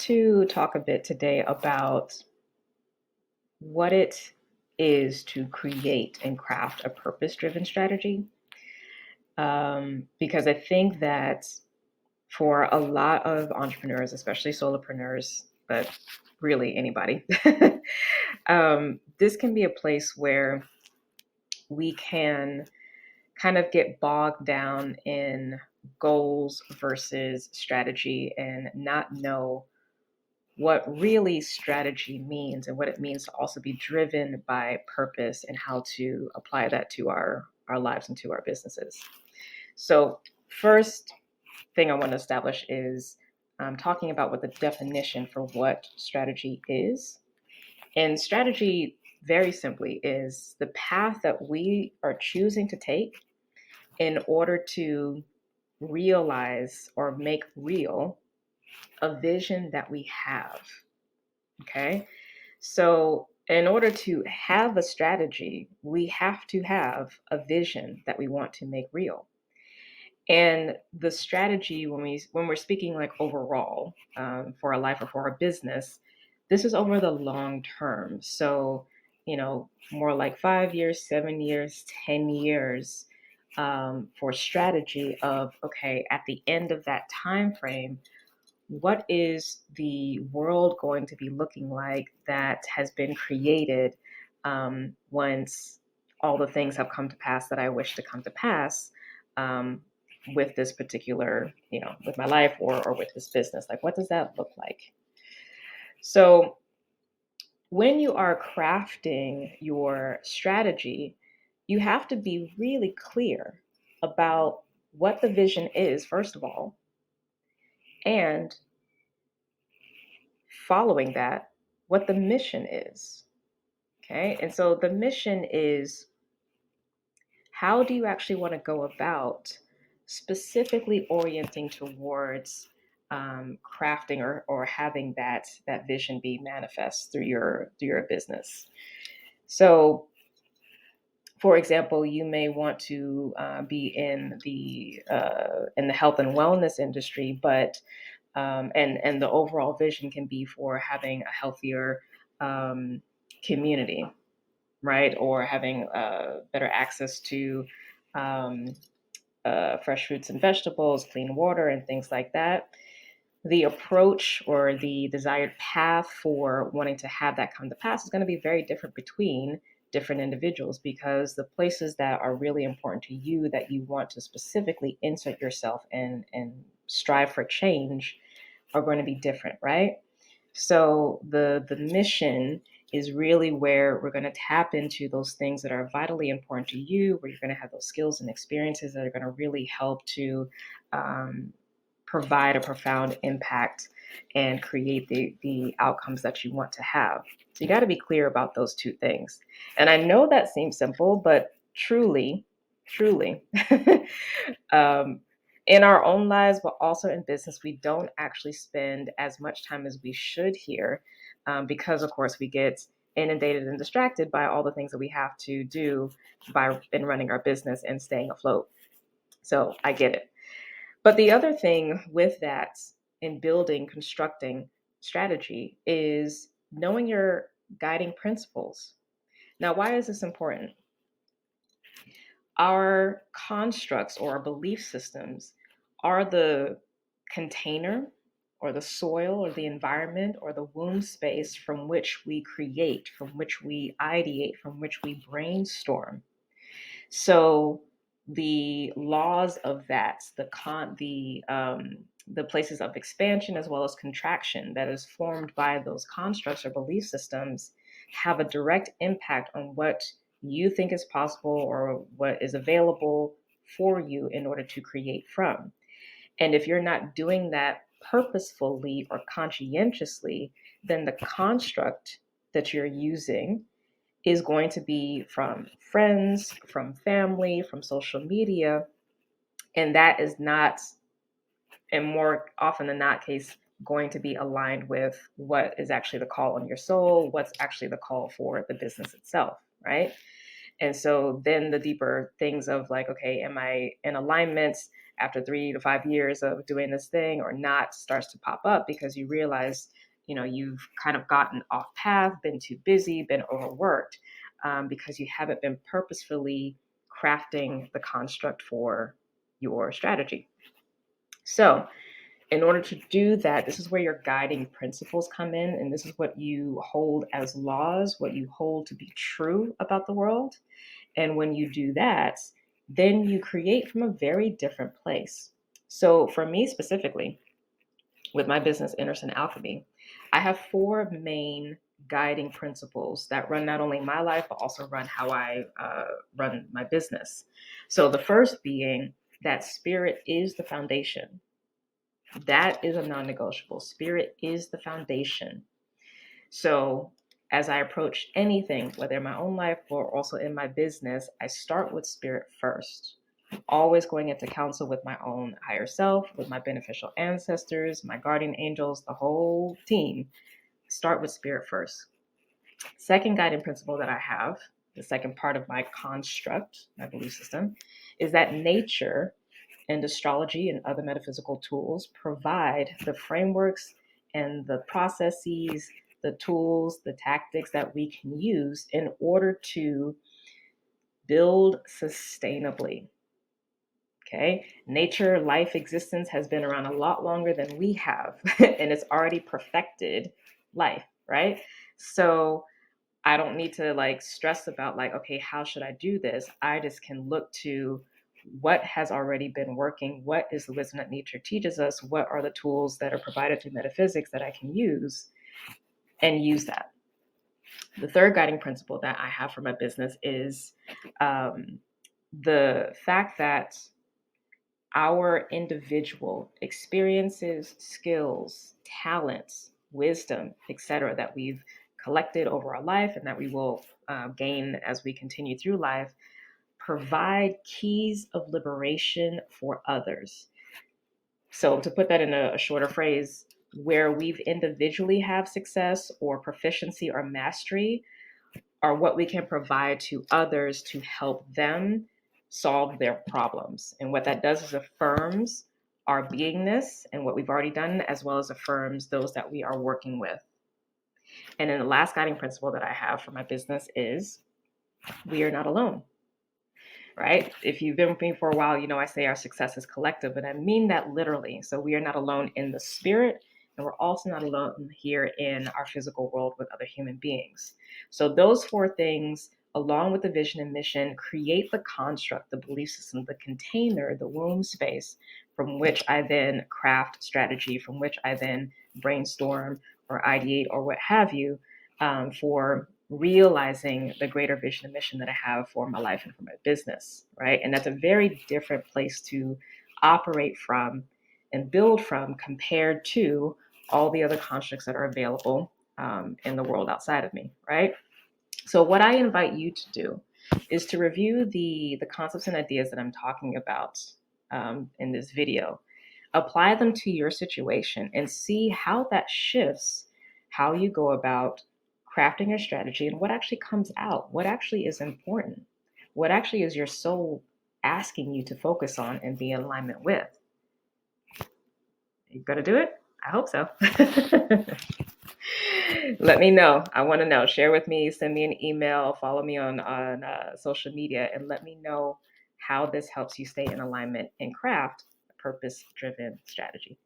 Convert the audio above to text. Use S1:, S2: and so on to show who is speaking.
S1: to talk a bit today about what it is to create and craft a purpose driven strategy. Because I think that for a lot of entrepreneurs, especially solopreneurs, but really anybody, this can be a place where we can kind of get bogged down in goals versus strategy and not know what really strategy means and what it means to also be driven by purpose and how to apply that to our lives and to our businesses. So, first thing I want to establish is talking about what the definition for what strategy is. And strategy, very simply, is the path that we are choosing to take in order to realize or make real a vision that we have. Okay. So, in order to have a strategy, we have to have a vision that we want to make real. And the strategy, when we're speaking like overall for our life or for our business, this is over the long term. So, more like 5 years, 7 years, 10 years for strategy of okay, at the end of that time frame, what is the world going to be looking like that has been created once all the things have come to pass that I wish to come to pass um, with this particular, with my life or with this business? Like, what does that look like? So, when you are crafting your strategy, you have to be really clear about what the vision is, first of all, and following that, what the mission is. Okay. And so the mission is how do you actually want to go about specifically orienting towards crafting or having that vision be manifest through your business. So, for example, you may want to be in the health and wellness industry, but and the overall vision can be for having a healthier um, community, right? Or having better access to um, fresh fruits and vegetables, clean water, and things like that. The approach or the desired path for wanting to have that come to pass is going to be very different between different individuals because the places that are really important to you that you want to specifically insert yourself in and strive for change are going to be different, right? So the mission is really where we're going to tap into those things that are vitally important to you, where you're going to have those skills and experiences that are going to really help to um, provide a profound impact and create the outcomes that you want to have. So you got to be clear about those two things. And I know that seems simple, but truly, um, in our own lives, but also in business, we don't actually spend as much time as we should here because, of course, we get inundated and distracted by all the things that we have to do in running our business and staying afloat. So I get it. But the other thing with that in building, constructing strategy is knowing your guiding principles. Now, why is this important? Our constructs or our belief systems are the container or the soil or the environment or the womb space from which we create, from which we ideate, from which we brainstorm. So the laws of that, the places of expansion as well as contraction that is formed by those constructs or belief systems have a direct impact on what you think is possible or what is available for you in order to create from. And if you're not doing that purposefully or conscientiously, then the construct that you're using is going to be from friends, from family, from social media. And that is not, and more often than not case, going to be aligned with what is actually the call on your soul, what's actually the call for the business itself, right? And so then the deeper things of like, okay, am I in alignment after 3 to 5 years of doing this thing or not starts to pop up because you realize, you've kind of gotten off path, been too busy, been overworked, because you haven't been purposefully crafting the construct for your strategy. So, in order to do that, this is where your guiding principles come in, and this is what you hold as laws, what you hold to be true about the world. And when you do that, then you create from a very different place. So, for me specifically, with my business, Innerson Alchemy, I have 4 main guiding principles that run not only my life, but also run how I run my business. So, the first being that spirit is the foundation. That is a non negotiable. Spirit is the foundation. So, as I approach anything, whether in my own life or also in my business, I start with spirit first. Always going into counsel with my own higher self, with my beneficial ancestors, my guardian angels, the whole team. Start with spirit first. Second guiding principle that I have, the second part of my construct, my belief system, is that nature and astrology and other metaphysical tools provide the frameworks and the processes, the tools, the tactics that we can use in order to build sustainably. Okay, nature, life, existence has been around a lot longer than we have, and it's already perfected life, right? So I don't need to like stress about like, okay, how should I do this? I just can look to what has already been working. What is the wisdom that nature teaches us? What are the tools that are provided through metaphysics that I can use and use that? The third guiding principle that I have for my business is the fact that our individual experiences, skills, talents, wisdom, etc., that we've collected over our life and that we will gain as we continue through life, provide keys of liberation for others. So, to put that in a shorter phrase, where we've individually have success or proficiency or mastery, are what we can provide to others to help them solve their problems. And what that does is affirms our beingness and what we've already done, as well as affirms those that we are working with. And then the last guiding principle that I have for my business is we are not alone, right? If you've been with me for a while, you know I say our success is collective, and I mean that literally. So we are not alone in the spirit, and we're also not alone here in our physical world with other human beings. So those 4 things, along with the vision and mission, create the construct, the belief system, the container, the womb space from which I then craft strategy, from which I then brainstorm or ideate or what have you, for realizing the greater vision and mission that I have for my life and for my business, right? And that's a very different place to operate from and build from compared to all the other constructs that are available in the world outside of me, right? So what I invite you to do is to review the concepts and ideas that I'm talking about in this video, apply them to your situation, and see how that shifts how you go about crafting your strategy and what actually comes out, what actually is important, what actually is your soul asking you to focus on and be in alignment with. You gonna do it? I hope so. Let me know. I want to know. Share with me. Send me an email. Follow me on social media, and let me know how this helps you stay in alignment and craft a purpose-driven strategy.